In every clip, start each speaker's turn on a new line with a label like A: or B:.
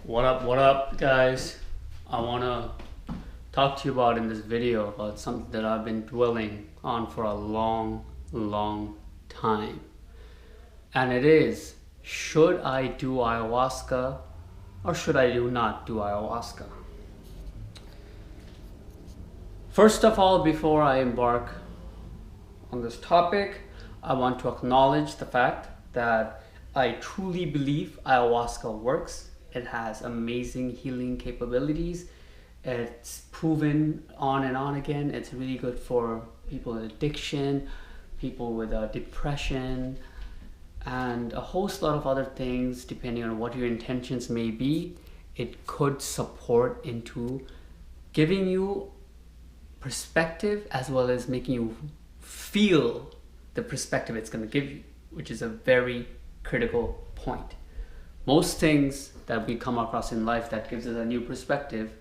A: What up, guys? I want to talk to you about in this video about something that I've been dwelling on for a long time. And it is, should I do ayahuasca or should I not do ayahuasca? First of all, before I embark on this topic, I want to acknowledge the fact that I truly believe ayahuasca works. It has amazing healing capabilities. It's proven on and on again. It's really good for people with addiction, people with depression, and a host lot of other things depending on what your intentions may be. It could support into giving you perspective as well as making you feel the perspective it's going to give you, which is a very critical point. Most things that we come across in life that gives us a new perspective,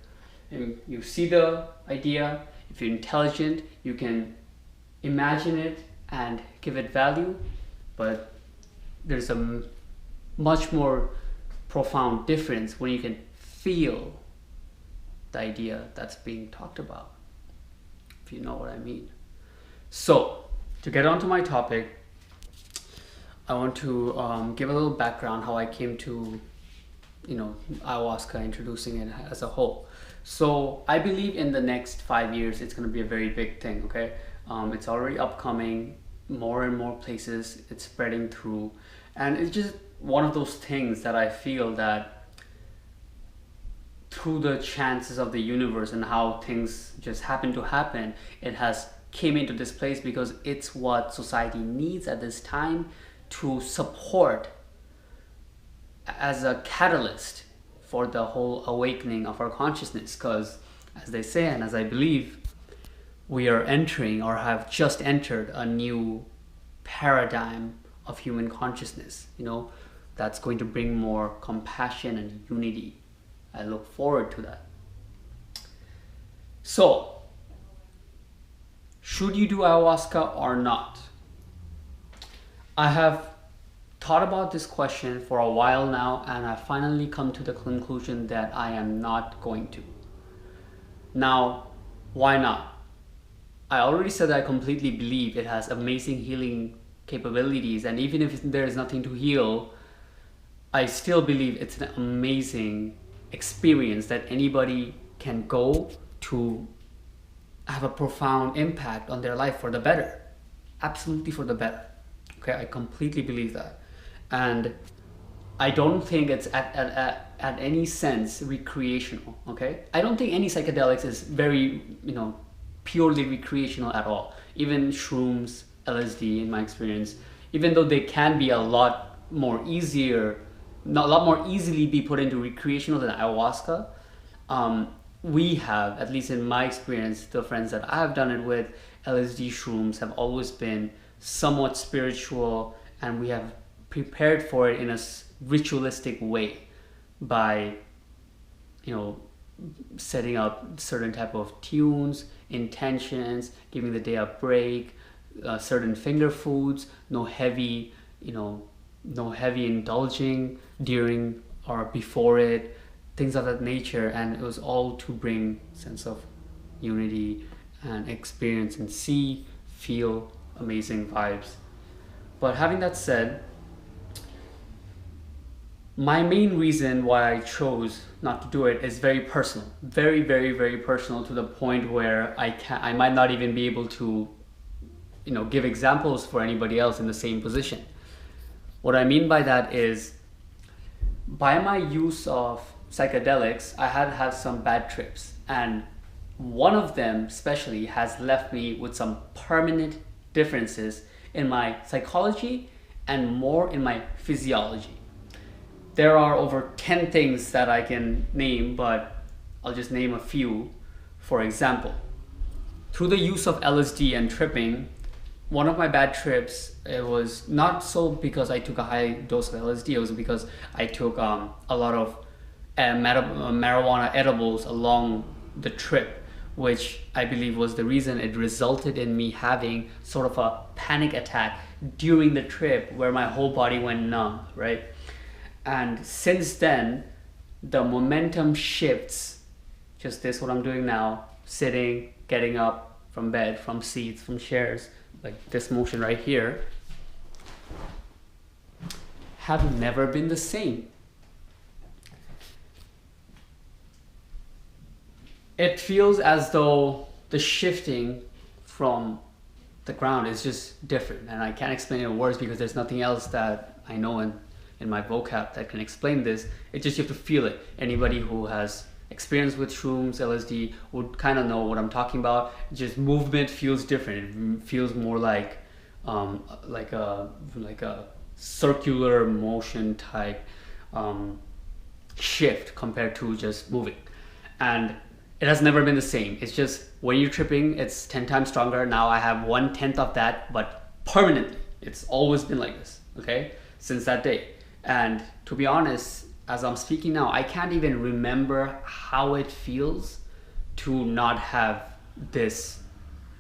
A: and you see the idea, if you're intelligent, you can imagine it and give it value, but there's a much more profound difference when you can feel the idea that's being talked about, if you know what I mean. So, to get on to my topic, I want to give a little background how I came to, ayahuasca, introducing it as a whole. So I believe in the next 5 years, it's going to be a very big thing, okay? It's already upcoming, more and more places it's spreading through. And it's just one of those things that I feel that through the chances of the universe and how things just happen to happen, it has came into this place because it's what society needs at this time to support as a catalyst for the whole awakening of our consciousness. Because as they say, and as I believe, we are entering or have just entered a new paradigm of human consciousness, that's going to bring more compassion and unity. I look forward to that. So, should you do ayahuasca or not? I have thought about this question for a while now, and I finally come to the conclusion that I am not going to. Now, why not? I already said that I completely believe it has amazing healing capabilities, and even if there is nothing to heal, I still believe it's an amazing experience that anybody can go to have a profound impact on their life for the better. Absolutely for the better. Okay, I completely believe that. And I don't think it's at any sense recreational, okay? I don't think any psychedelics is very, purely recreational at all. Even shrooms, LSD, in my experience, even though they can be a lot more easily be put into recreational than ayahuasca, we have, at least in my experience, the friends that I have done it with, LSD shrooms have always been somewhat spiritual, and we have prepared for it in a ritualistic way by, setting up certain type of tunes, intentions, giving the day a break, certain finger foods, no heavy indulging during or before it, things of that nature. And it was all to bring sense of unity and experience and feel amazing vibes. But having that said, my main reason why I chose not to do it is very personal, very, very, very personal, to the point where I might not even be able to, give examples for anybody else in the same position. What I mean by that is, by my use of psychedelics, I had some bad trips, and one of them especially has left me with some permanent differences in my psychology and more in my physiology. There are over 10 things that I can name, but I'll just name a few. For example, through the use of LSD and tripping, one of my bad trips, it was not so because I took a high dose of LSD, it was because I took a lot of marijuana edibles along the trip, which I believe was the reason it resulted in me having sort of a panic attack during the trip where my whole body went numb, right? And since then, the momentum shifts. Just this, what I'm doing now, sitting, getting up from bed, from seats, from chairs, like this motion right here, have never been the same. It feels as though the shifting from the ground is just different, and I can't explain it in words because there's nothing else that I know in my vocab that can explain this. It's just you have to feel it. Anybody who has experience with shrooms, LSD would kind of know what I'm talking about. Just movement feels different. It feels more like a circular motion type shift compared to just moving, and it has never been the same. It's just when you're tripping, it's 10 times stronger. Now I have 1/10 of that, but permanently. It's always been like this, okay, since that day. And to be honest, as I'm speaking now, I can't even remember how it feels to not have this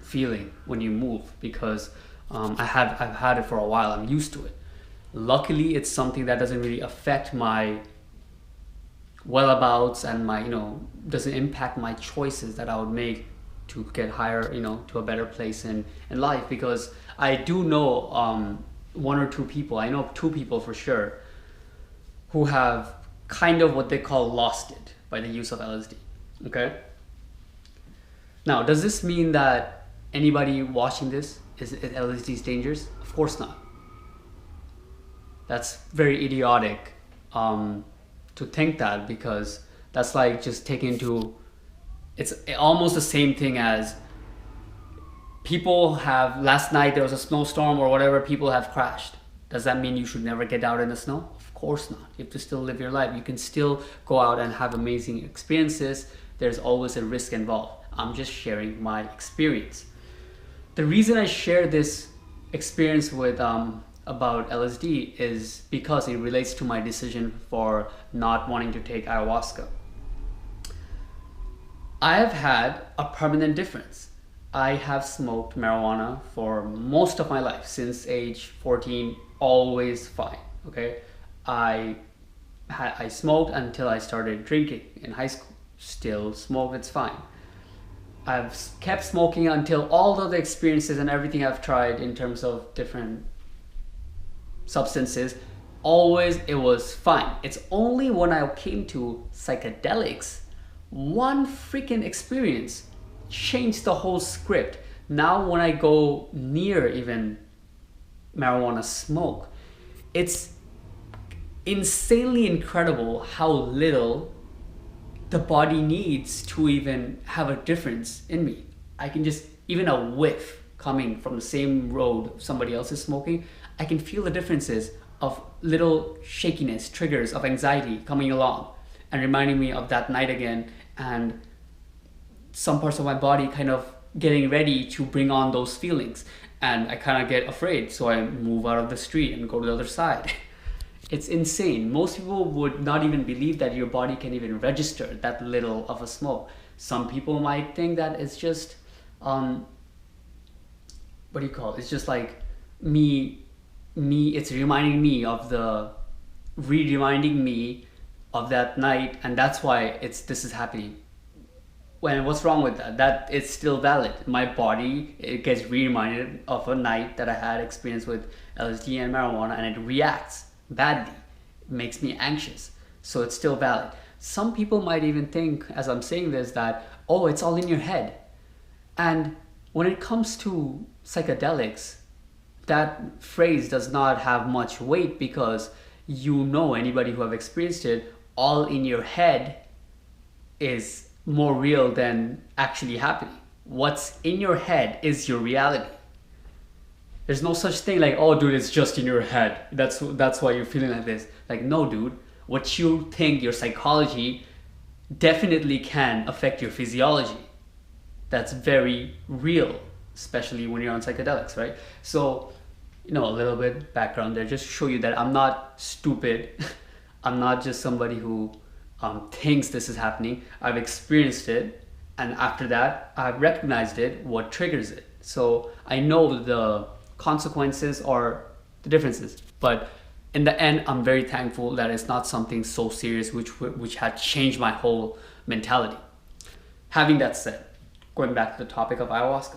A: feeling when you move, because I've had it for a while. I'm used to it. Luckily, it's something that doesn't really affect my whereabouts and my, doesn't impact my choices that I would make to get higher, to a better place in life. Because I do know one or two people, I know two people for sure, who have kind of what they call lost it by the use of LSD, okay? Now, does this mean that anybody watching this is LSD is dangerous? Of course not. That's very idiotic to think that, because that's like just it's almost the same thing as people have, last night there was a snowstorm or whatever, people have crashed. Does that mean you should never get out in the snow? Of course not. You have to still live your life. You can still go out and have amazing experiences. There's always a risk involved. I'm just sharing my experience. The reason I share this experience with about LSD is because it relates to my decision for not wanting to take ayahuasca. I have had a permanent difference. I have smoked marijuana for most of my life, since age 14, always fine, okay? I smoked until I started drinking in high school. Still smoke, it's fine. I've kept smoking until all of the experiences and everything I've tried in terms of different substances, always it was fine. It's only when I came to psychedelics, one freaking experience changed the whole script. Now when I go near even marijuana smoke, it's insanely incredible how little the body needs to even have a difference in me. I can just, even a whiff coming from the same road somebody else is smoking, I can feel the differences of little shakiness, triggers of anxiety coming along and reminding me of that night again, and some parts of my body kind of getting ready to bring on those feelings. And I kind of get afraid, so I move out of the street and go to the other side. It's insane. Most people would not even believe that your body can even register that little of a smoke. Some people might think that it's just, what do you call it? It's just like it's reminding me of that night, and that's why this is happening. When what's wrong with that? That it's still valid. My body, it gets reminded of a night that I had experience with LSD and marijuana, and it reacts badly. It makes me anxious. So it's still valid. Some people might even think, as I'm saying this, that, oh, it's all in your head. And when it comes to psychedelics, that phrase does not have much weight, because anybody who have experienced it, all in your head is more real than actually happening. What's in your head is your reality. There's no such thing like, oh dude, it's just in your head. That's why you're feeling like this. Like, no dude, what you think, your psychology definitely can affect your physiology. That's very real, especially when you're on psychedelics, right? So, a little bit background there, just to show you that I'm not stupid. I'm not just somebody who thinks this is happening. I've experienced it, and after that, I've recognized it, what triggers it. So I know the consequences or the differences, but in the end, I'm very thankful that it's not something so serious which had changed my whole mentality. Having that said, going back to the topic of ayahuasca,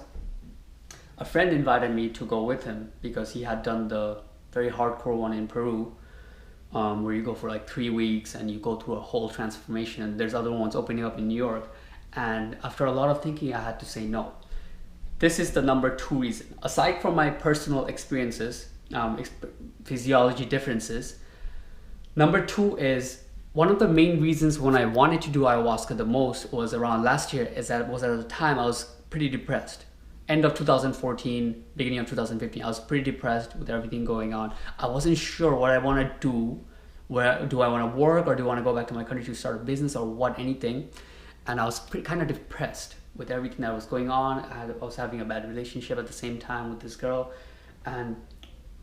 A: a friend invited me to go with him because he had done the very hardcore one in Peru, where you go for like 3 weeks and you go through a whole transformation. And there's other ones opening up in New York. And after a lot of thinking, I had to say no. This is the number 2 reason. Aside from my personal experiences, physiology differences, number 2 is one of the main reasons when I wanted to do ayahuasca the most was around last year, is that it was at the time I was pretty depressed. End of 2014, beginning of 2015, I was pretty depressed with everything going on. I wasn't sure what I want to do. Where do I want to work, or do I want to go back to my country to start a business, or what, anything. And I was kind of depressed with everything that was going on. I was having a bad relationship at the same time with this girl, and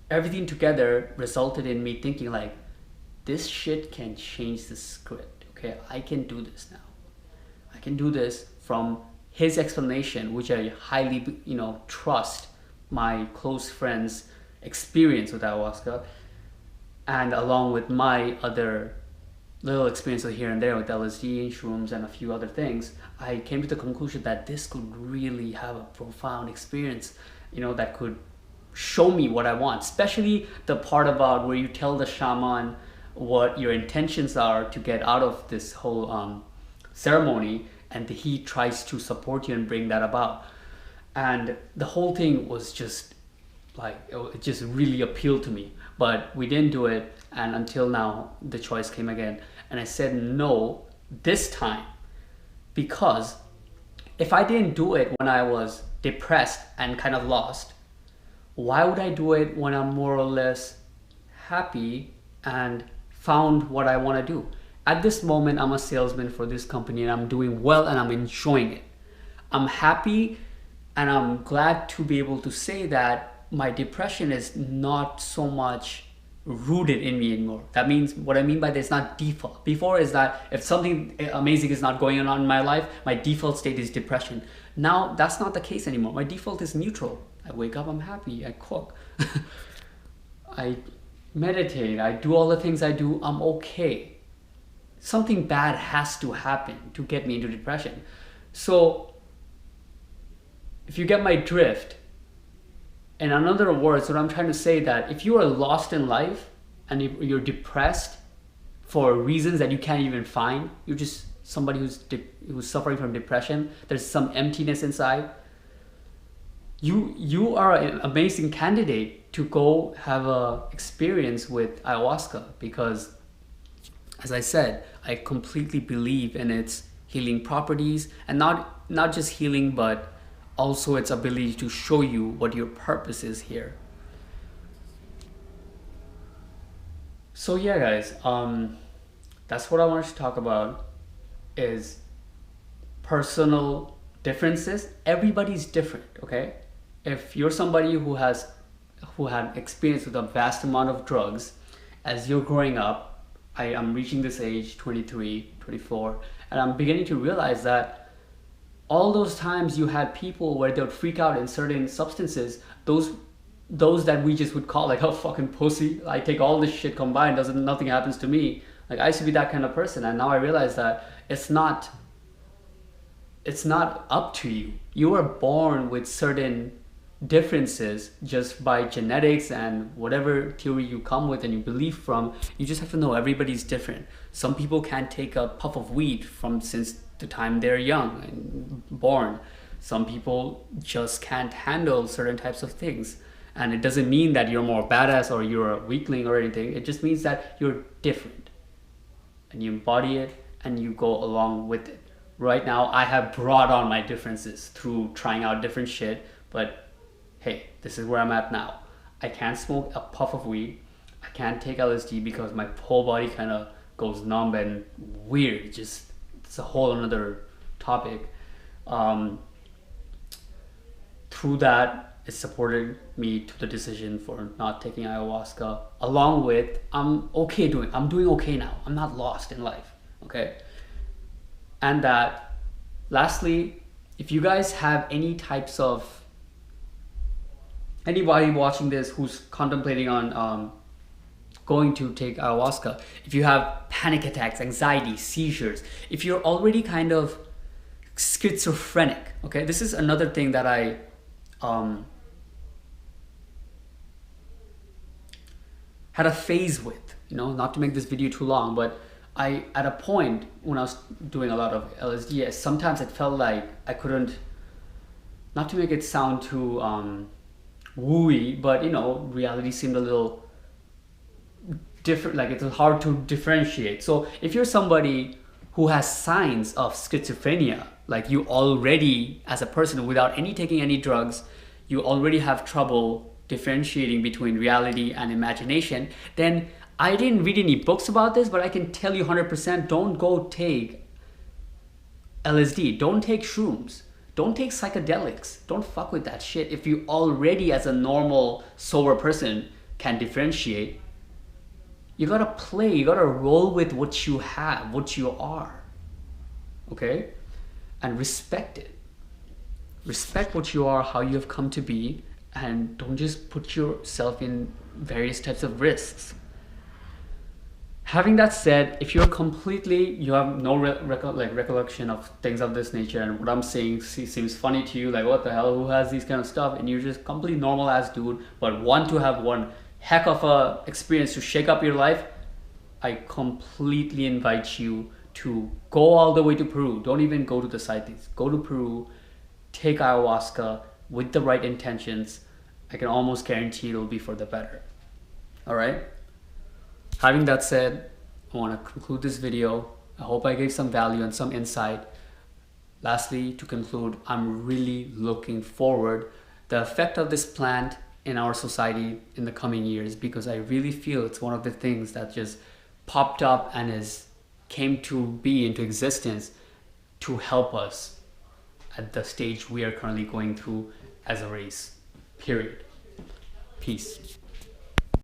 A: everything together resulted in me thinking like, this shit can change the script. Okay, I can do this now. I can do this from his explanation, which I highly, trust my close friends' experience with ayahuasca, and along with my other little experiences here and there with LSD, shrooms, and a few other things, I came to the conclusion that this could really have a profound experience, that could show me what I want, especially the part about where you tell the shaman what your intentions are to get out of this whole ceremony, and he tries to support you and bring that about. And the whole thing was just like, it just really appealed to me. But we didn't do it, and until now the choice came again, and I said no this time, because if I didn't do it when I was depressed and kind of lost, why would I do it when I'm more or less happy and found what I want to do? At this moment, I'm a salesman for this company and I'm doing well and I'm enjoying it. I'm happy, and I'm glad to be able to say that my depression is not so much rooted in me anymore. That means, what I mean by this, not default. Before is that if something amazing is not going on in my life, my default state is depression. Now that's not the case anymore. My default is neutral. I wake up, I'm happy, I cook, I meditate, I do all the things I do, I'm okay. Something bad has to happen to get me into depression. So if you get my drift, in other words, what I'm trying to say, that if you are lost in life and you're depressed for reasons that you can't even find, you're just somebody who's suffering from depression, there's some emptiness inside, you are an amazing candidate to go have a experience with ayahuasca, because as I said, I completely believe in its healing properties, and not just healing, but also its ability to show you what your purpose is here. So yeah, guys, that's what I wanted to talk about, is personal differences. Everybody's different, okay? If you're somebody who had experience with a vast amount of drugs as you're growing up, I'm reaching this age, 23, 24, and I'm beginning to realize that all those times you had people where they would freak out in certain substances, those that we just would call like, oh, fucking pussy, I take all this shit combined, nothing happens to me. Like, I used to be that kind of person, and now I realize that it's not up to you. You are born with certain differences just by genetics and whatever theory you come with and you believe from. You just have to know everybody's different. Some people can't take a puff of weed since the time they're young and born. Some people just can't handle certain types of things, and it doesn't mean that you're more badass or you're a weakling or anything. It just means that you're different and you embody it and you go along with it. Right now I have brought on my differences through trying out different shit, but hey, this is where I'm at now. I can't smoke a puff of weed. I can't take LSD because my whole body kind of goes numb and weird. It's a whole another topic. Through that, it supported me to the decision for not taking ayahuasca, along with I'm doing okay now. I'm not lost in life, okay? And that, lastly, if you guys have any types of, anybody watching this who's contemplating on going to take ayahuasca, if you have panic attacks, anxiety, seizures, if you're already kind of schizophrenic, okay, this is another thing that I had a phase with, you know, not to make this video too long, but I, at a point when I was doing a lot of LSD, sometimes it felt like I couldn't, not to make it sound too wooey, but you know, reality seemed a little different, like it's hard to differentiate. So if you're somebody who has signs of schizophrenia, like you already, as a person without taking any drugs, you already have trouble differentiating between reality and imagination, then I didn't read any books about this, but I can tell you 100%, don't go take LSD, don't take shrooms, don't take psychedelics, don't fuck with that shit. If you already, as a normal sober person, can differentiate, you gotta play, you gotta roll with what you have, what you are, okay? And respect it. Respect what you are, how you have come to be, and don't just put yourself in various types of risks. Having that said, if you're you have no recollection of things of this nature, and what I'm saying seems funny to you, like what the hell, who has these kind of stuff, and you're just completely normal ass dude, but want to have one heck of a experience to shake up your life, I completely invite you to go all the way to Peru. Don't even go to the sightings. Go to Peru, take ayahuasca with the right intentions. I can almost guarantee it'll be for the better. All right? Having that said, I want to conclude this video. I hope I gave some value and some insight. Lastly, to conclude, I'm really looking forward the effect of this plant in our society in the coming years, because I really feel it's one of the things that just popped up and came to be into existence to help us at the stage we are currently going through as a race. Period. Peace.